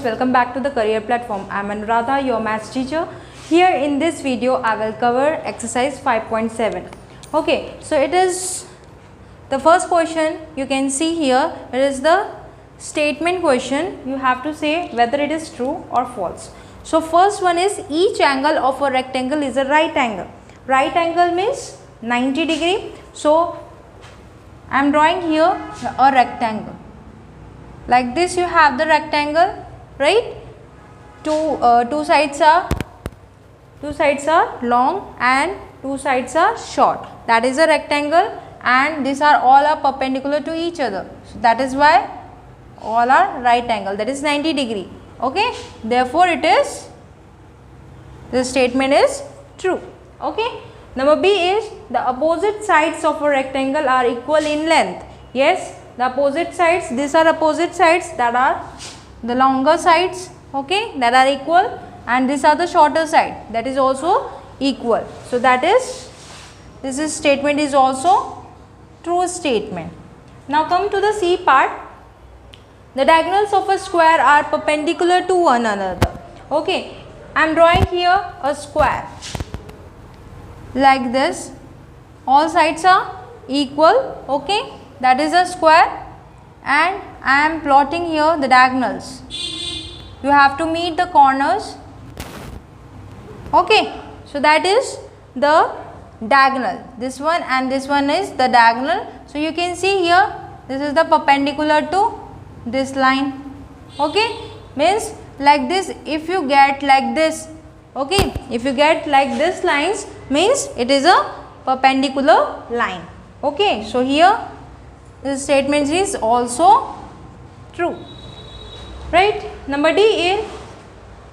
welcome back to the career platform. I am Anuradha, your maths teacher. Here in this video I will cover exercise 5.7. Okay, so it is the first question. You can see here it is the statement question. You have to say whether it is true or false. So first one is each angle of a rectangle is a right angle. Right angle means 90 degree. So I am drawing here a rectangle. Like this you have the rectangle, right? Two sides are long and two sides are short. That is a rectangle, and these are all are perpendicular to each other. So that is why all are right angle. That is 90 degree. Okay. Therefore, this statement is true. Okay. Number B is the opposite sides of a rectangle are equal in length. Yes. The opposite sides, these are opposite sides, that are the longer sides, okay, that are equal, and these are the shorter side, that is also equal. So that is, statement is also true statement. Now come to the C part. The diagonals of a square are perpendicular to one another. Okay, I am drawing here a square like this. All sides are equal. Okay. That is a square, and I am plotting here the diagonals. You have to meet the corners. Okay. So that is the diagonal. This one and this one is the diagonal. So you can see here this is the perpendicular to this line. Okay. Means like this, if you get like this, okay, if you get like this lines, means it is a perpendicular line. Okay. So here this statement is also true, right? Number D is,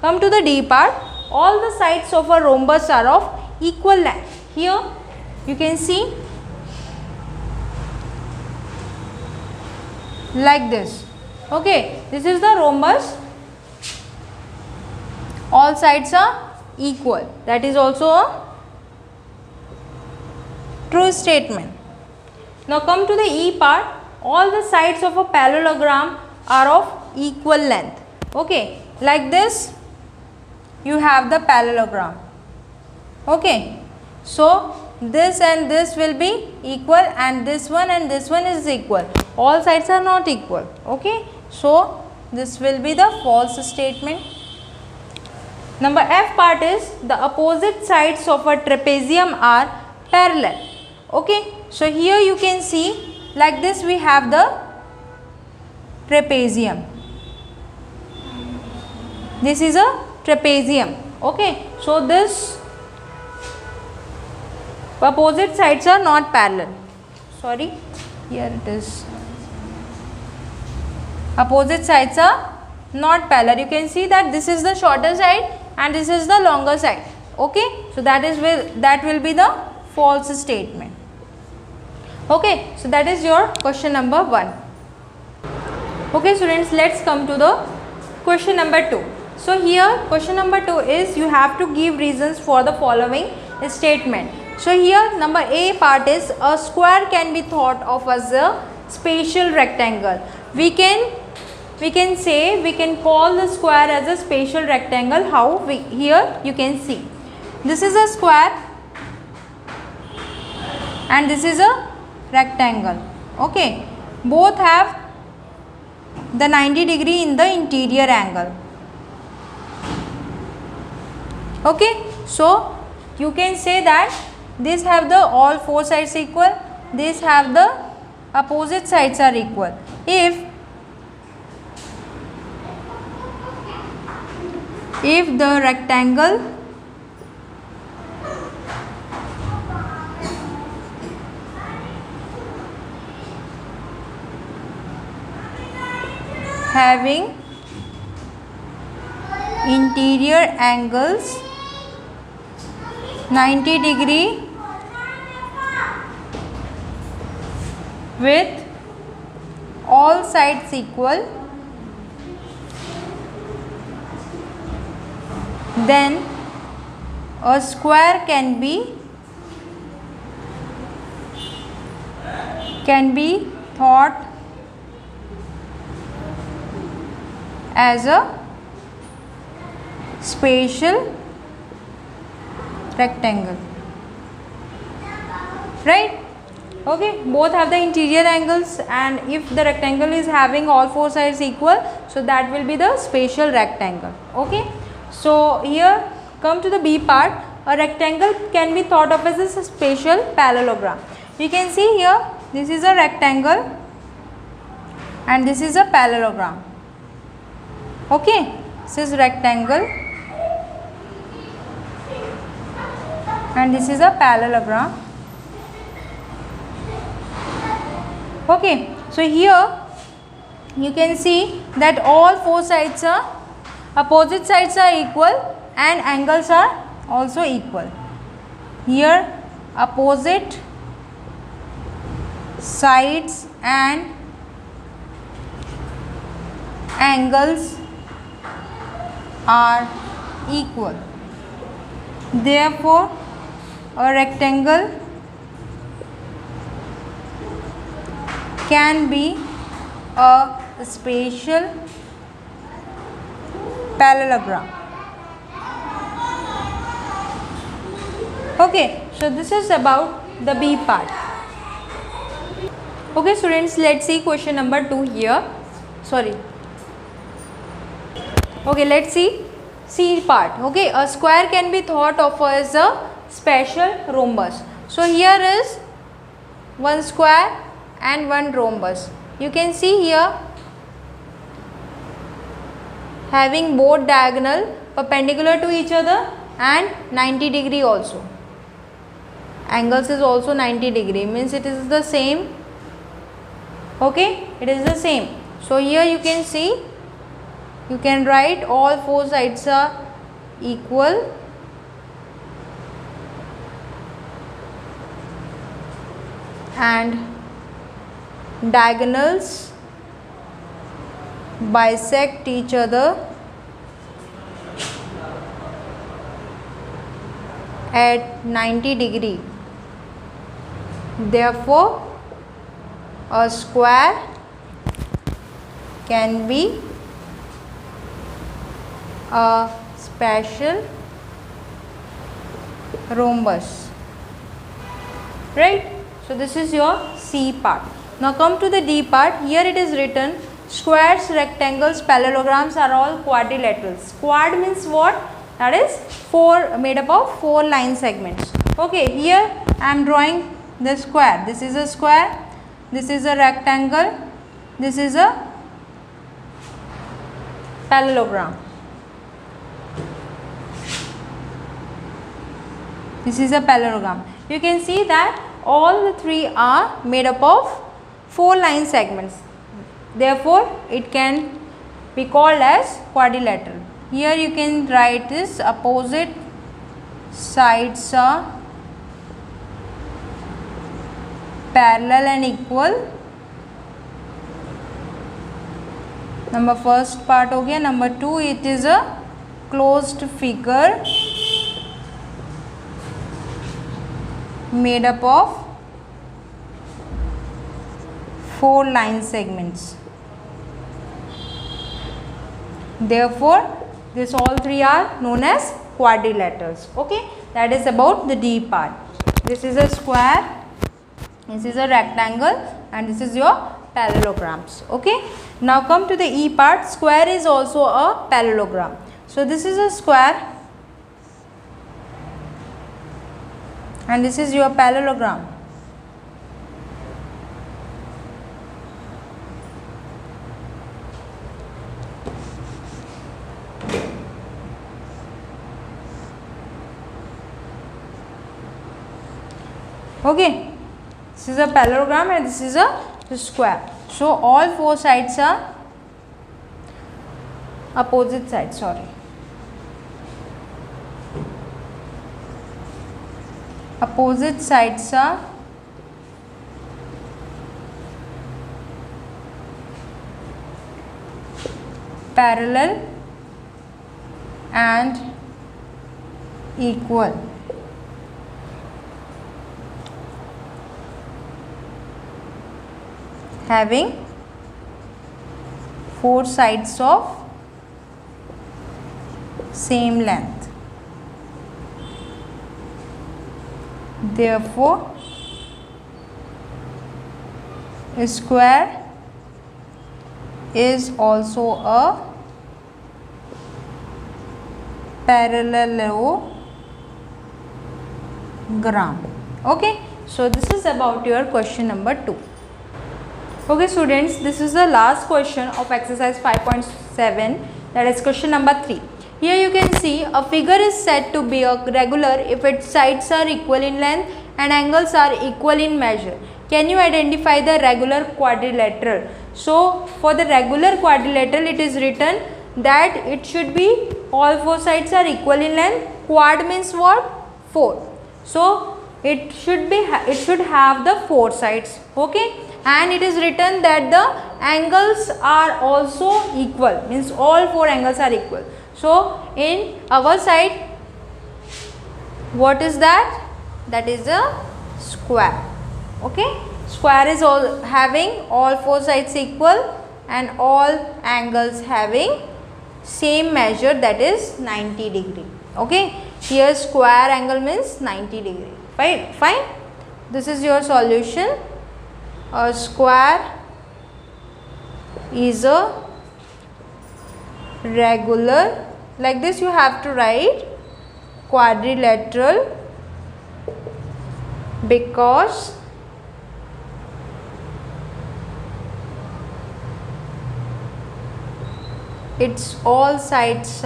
come to the D part. All the sides of a rhombus are of equal length. Here you can see like this. Okay, this is the rhombus. All sides are equal. That is also a true statement. Now come to the E part. All the sides of a parallelogram are of equal length. Okay, like this you have the parallelogram. Okay, so this and this will be equal, and this one is equal. All sides are not equal. Okay, so this will be the false statement. Number F part is the opposite sides of a trapezium are parallel. Okay, so here you can see like this we have the trapezium. This is a trapezium. Okay, so this opposite sides are not parallel. Sorry, here it is. Opposite sides are not parallel. You can see that this is the shorter side and this is the longer side. Okay, so that will be the false statement. Okay, so that is your question number 1. Okay students, let's come to the question number 2. So here question number 2 is you have to give reasons for the following statement. So here number A part is a square can be thought of as a spatial rectangle. We can call the square as a spatial rectangle. How? Here you can see this is a square and this is a rectangle. Okay, both have the 90 degree in the interior angle. Okay, so you can say that these have the all four sides equal, these have the opposite sides are equal. If the rectangle having interior angles 90 degree with all sides equal, then a square can be thought as a spatial rectangle, right? Okay, both have the interior angles, and if the rectangle is having all four sides equal, so that will be the spatial rectangle. Okay, so here come to the B part. A rectangle can be thought of as a spatial parallelogram. You can see here, this is a rectangle and this is a parallelogram. Okay, this is rectangle and this is a parallelogram. Okay, so here you can see that all four sides are opposite sides are equal and angles are also equal. Here opposite sides and angles are equal. Therefore, a rectangle can be a spatial parallelogram. Okay, so this is about the B part. Okay students, let's see question number 2 here. Sorry. Okay, let's see C part. Okay, a square can be thought of as a spatial rhombus. So here is one square and one rhombus. You can see here having both diagonal perpendicular to each other and 90 degree also. Angles is also 90 degree, means it is the same. Okay, it is the same. So here you can see, you can write all four sides are equal and diagonals bisect each other at 90 degree. Therefore, a square can be a spatial rhombus, right? So this is your C part. Now come to the D part. Here it is written, squares, rectangles, parallelograms are all quadrilaterals. Quad means what? That is made up of 4 line segments. Okay, here I am drawing the square. This is a square, this is a rectangle, this is a parallelogram. This is a parallelogram. You can see that all the 3 are made up of 4 line segments. Therefore, it can be called as quadrilateral. Here you can write this, opposite sides are parallel and equal. Number first part हो गया. Number 2, it is a closed figure made up of 4 line segments. Therefore, this all 3 are known as quadrilaterals. Okay, that is about the D part. This is a square, this is a rectangle, and this is your parallelograms. Okay, now come to the E part. Square is also a parallelogram. So this is a square and this is your parallelogram. Okay, this is a parallelogram and this is a square. So all 4 sides are opposite sides. Opposite sides are parallel and equal. Having 4 sides of same length. Therefore, a square is also a parallelogram. Okay, so this is about your question number 2. Okay students, this is the last question of exercise 5.7, that is question number 3. Here you can see a figure is said to be a regular if its sides are equal in length and angles are equal in measure. Can you identify the regular quadrilateral? So for the regular quadrilateral, it is written that it should be all 4 sides are equal in length. Quad means what? 4. So it should have the 4 sides. Okay, and it is written that the angles are also equal, means all 4 angles are equal. So in our side, what is that? That is a square. Okay, square is all having all 4 sides equal and all angles having same measure, that is 90 degree. Okay, here square angle means 90 degree. Fine. This is your solution. A square is a regular, like this you have to write quadrilateral because its all sides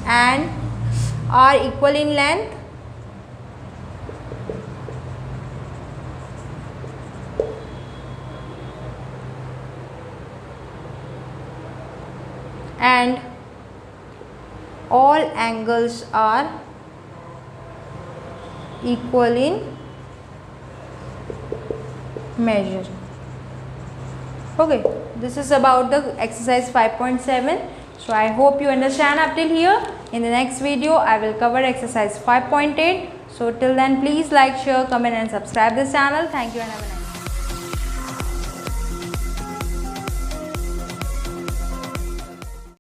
and are equal in length and all angles are equal in measure. Okay, this is about the exercise 5.7. So I hope you understand up till here. In the next video I will cover exercise 5.8. So till then, please like, share, comment and subscribe this channel. Thank you and have a nice day.